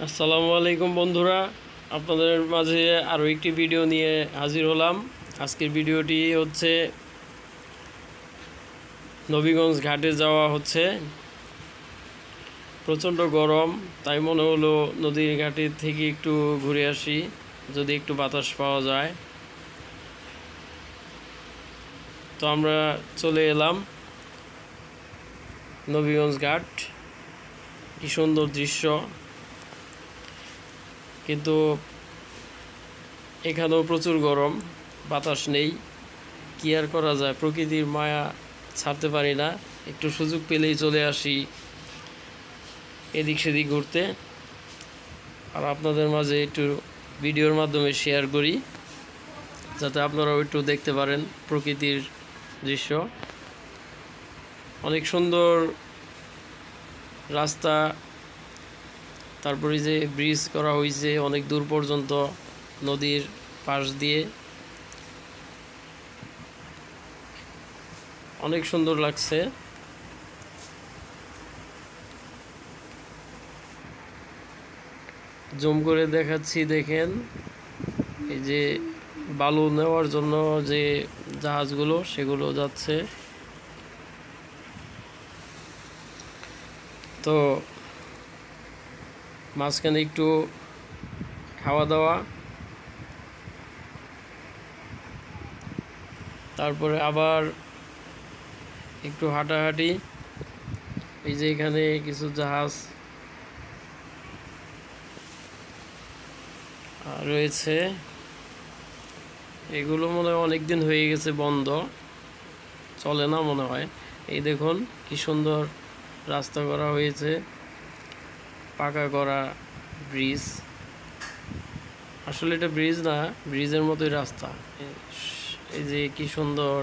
আসসালামু আলাইকুম বন্ধুরা, আপনাদের মাঝে আরও একটি ভিডিও নিয়ে হাজির হলাম। আজকের ভিডিওটি হচ্ছে নবীগঞ্জ ঘাটে যাওয়া হচ্ছে। প্রচণ্ড গরম, তাই মনে হলো নদীর ঘাটে থেকে একটু ঘুরে আসি, যদি একটু বাতাস পাওয়া যায়। তো আমরা চলে এলাম নবীগঞ্জ ঘাট। কি সুন্দর দৃশ্য, কিন্তু এখানেও প্রচুর গরম, বাতাস নেই। কি আর করা যায়, প্রকৃতির মায়া ছাড়তে পারি না। একটু সুযোগ পেলেই চলে আসি এদিক সেদিক ঘুরতে, আর আপনাদের মাঝে একটু ভিডিওর মাধ্যমে শেয়ার করি, যাতে আপনারাও একটু দেখতে পারেন প্রকৃতির দৃশ্য। অনেক সুন্দর রাস্তা, তারপরে যে ব্রিজ করা হয়েছে অনেক দূর পর্যন্ত নদীর পাশ দিয়ে, অনেক সুন্দর লাগছে। জুম করে দেখাচ্ছি, দেখেন এই যে বালু নেওয়ার জন্য যে জাহাজগুলো সেগুলো যাচ্ছে। তো মাঝখানে একটু খাওয়া দাওয়া, তারপরে আবার একটু হাঁটাহাঁটি। এই যে এখানে কিছু জাহাজ রয়েছে, এগুলো মনে হয় অনেক দিন হয়ে গেছে বন্ধ, চলে না মনে হয়। এই দেখুন কি সুন্দর রাস্তা করা হয়েছে, পাকা করা ব্রিজ। আসলে এটা ব্রিজ না, ব্রিজের মতোই রাস্তা। এই যে কি সুন্দর